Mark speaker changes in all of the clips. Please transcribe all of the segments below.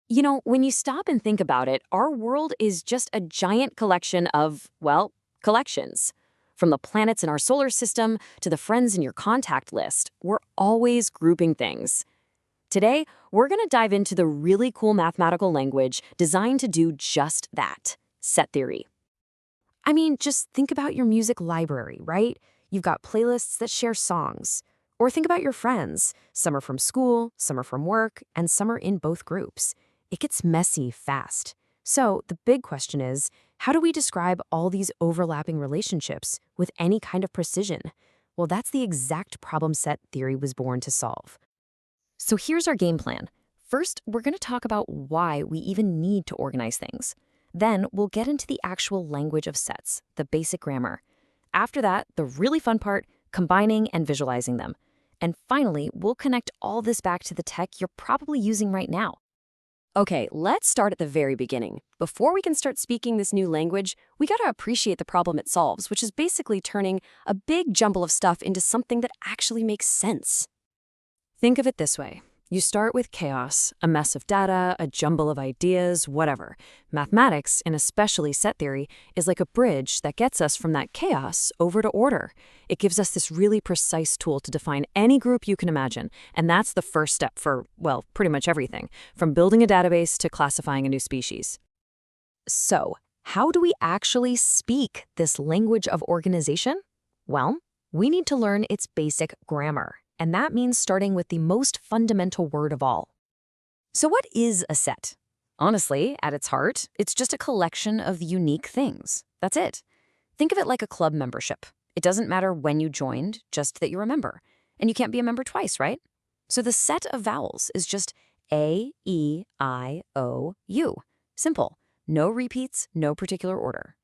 Speaker 1: When you stop and think about it, our world is just a giant collection of, well, collections. From the planets in our solar system to the friends in your contact list, we're always grouping things. Today, we're going to dive into the really cool mathematical language designed to do just that, set theory. I mean, just think about your music library, right? You've got playlists that share songs. Or think about your friends. Some are from school, some are from work, and some are in both groups. It gets messy fast. So the big question is, how do we describe all these overlapping relationships with any kind of precision? Well, that's the exact problem set theory was born to solve. So here's our game plan. First, we're going to talk about why we even need to organize things. Then we'll get into the actual language of sets, the basic grammar. After that, the really fun part, combining and visualizing them. And finally, we'll connect all this back to the tech you're probably using right now. Okay, let's start at the very beginning. Before we can start speaking this new language, we gotta appreciate the problem it solves, which is basically turning a big jumble of stuff into something that actually makes sense. Think of it this way. You start with chaos, a mess of data, a jumble of ideas, whatever. Mathematics, and especially set theory, is like a bridge that gets us from that chaos over to order. It gives us this really precise tool to define any group you can imagine, and that's the first step for, well, pretty much everything, from building a database to classifying a new species. So, how do we actually speak this language of organization? Well, we need to learn its basic grammar. And that means starting with the most fundamental word of all. So what is a set? Honestly, at its heart, it's just a collection of unique things. That's it. Think of it like a club membership. It doesn't matter when you joined, just that you're a member. And you can't be a member twice, right? So the set of vowels is just A, E, I, O, U. Simple. No repeats, no particular order.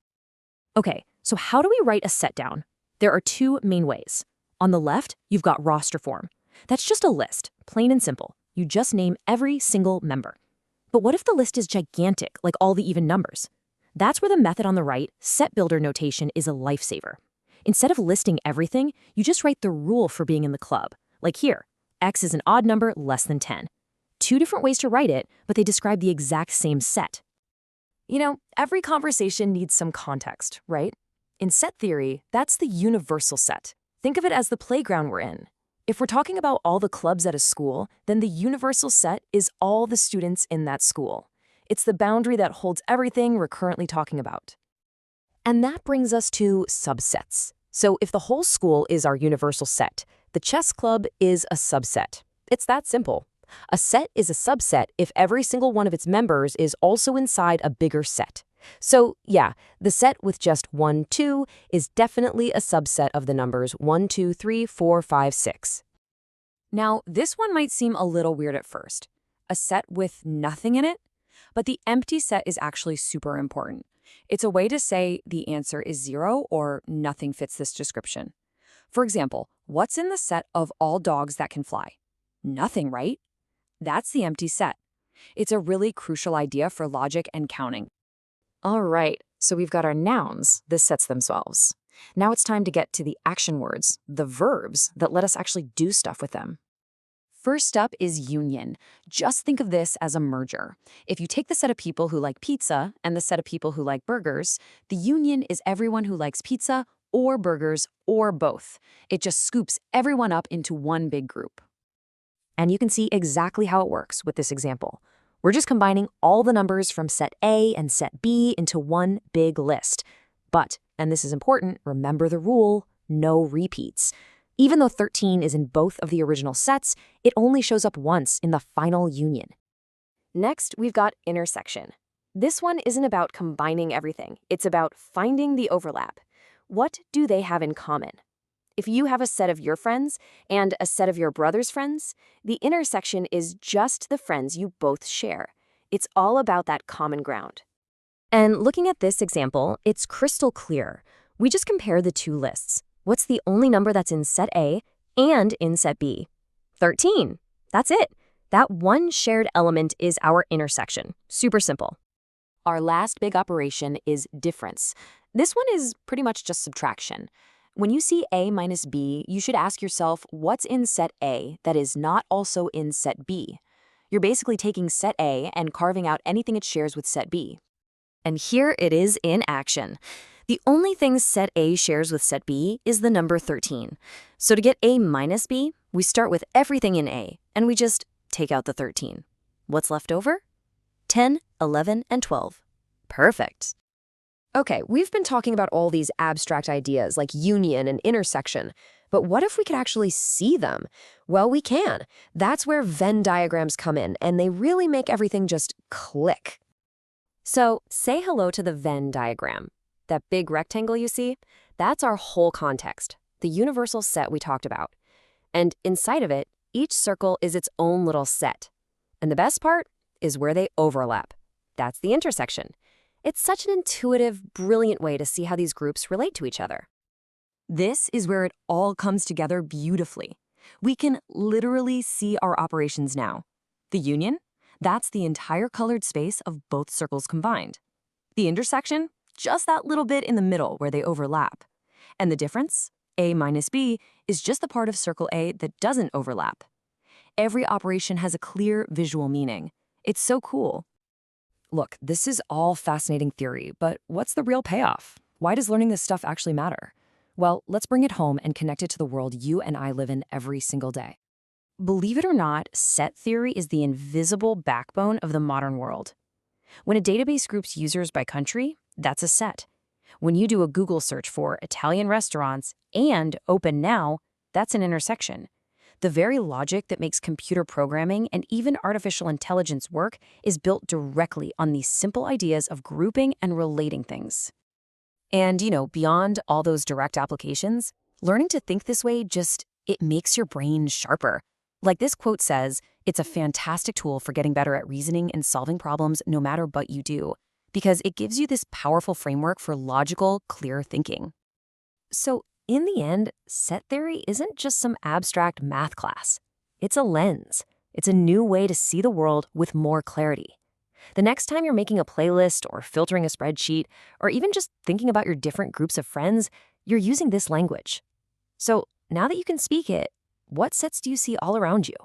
Speaker 1: Okay, so how do we write a set down? There are two main ways. On the left, you've got roster form. That's just a list, plain and simple. You just name every single member. But what if the list is gigantic, like all the even numbers? That's where the method on the right, set builder notation, is a lifesaver. Instead of listing everything, you just write the rule for being in the club. Like here, X is an odd number less than 10. Two different ways to write it, but they describe the exact same set. Every conversation needs some context, right? In set theory, that's the universal set. Think of it as the playground we're in. If we're talking about all the clubs at a school, then the universal set is all the students in that school. It's the boundary that holds everything we're currently talking about. And that brings us to subsets. So if the whole school is our universal set, the chess club is a subset. It's that simple. A set is a subset if every single one of its members is also inside a bigger set. So, yeah, the set with just 1, 2 is definitely a subset of the numbers 1, 2, 3, 4, 5, 6. Now, this one might seem a little weird at first. A set with nothing in it? But the empty set is actually super important. It's a way to say the answer is 0 or nothing fits this description. For example, what's in the set of all dogs that can fly? Nothing, right? That's the empty set. It's a really crucial idea for logic and counting. All right, so we've got our nouns, this sets themselves. Now it's time to get to the action words, the verbs that let us actually do stuff with them. First up is union. Just think of this as a merger. If you take the set of people who like pizza and the set of people who like burgers, the union is everyone who likes pizza or burgers or both. It just scoops everyone up into one big group. And you can see exactly how it works with this example. We're just combining all the numbers from set A and set B into one big list. But, and this is important, remember the rule, no repeats. Even though 13 is in both of the original sets, it only shows up once in the final union. Next, we've got intersection. This one isn't about combining everything. It's about finding the overlap. What do they have in common? If you have a set of your friends and a set of your brother's friends, the intersection is just the friends you both share. It's all about that common ground. And looking at this example, it's crystal clear. We just compare the two lists. What's the only number that's in set A and in set B? 13. That's it. That one shared element is our intersection. Super simple. Our last big operation is difference. This one is pretty much just subtraction. When you see A minus B, you should ask yourself what's in set A that is not also in set B. You're basically taking set A and carving out anything it shares with set B. And here it is in action. The only thing set A shares with set B is the number 13. So to get A minus B, we start with everything in A, and we just take out the 13. What's left over? 10, 11, and 12. Perfect.
Speaker 2: Okay, we've been talking about all these abstract ideas like union and intersection, but what if we could actually see them? Well, we can. That's where Venn diagrams come in, and they really make everything just click. So say hello to the Venn diagram. That big rectangle you see? That's our whole context, the universal set we talked about. And inside of it, each circle is its own little set. And the best part is where they overlap. That's the intersection. It's such an intuitive, brilliant way to see how these groups relate to each other.
Speaker 1: This is where it all comes together beautifully. We can literally see our operations now. The union? That's the entire colored space of both circles combined. The intersection? Just that little bit in the middle where they overlap. And the difference? A minus B is just the part of circle A that doesn't overlap. Every operation has a clear visual meaning. It's so cool.
Speaker 2: Look, this is all fascinating theory, but what's the real payoff? Why does learning this stuff actually matter? Well, let's bring it home and connect it to the world you and I live in every single day.
Speaker 1: Believe it or not, set theory is the invisible backbone of the modern world. When a database groups users by country, that's a set. When you do a Google search for Italian restaurants and open now, that's an intersection. The very logic that makes computer programming and even artificial intelligence work is built directly on these simple ideas of grouping and relating things. And, beyond all those direct applications, learning to think this way it makes your brain sharper. Like this quote says, it's a fantastic tool for getting better at reasoning and solving problems no matter what you do, because it gives you this powerful framework for logical, clear thinking.
Speaker 2: So, in the end, set theory isn't just some abstract math class. It's a lens. It's a new way to see the world with more clarity. The next time you're making a playlist or filtering a spreadsheet, or even just thinking about your different groups of friends, you're using this language. So now that you can speak it, what sets do you see all around you?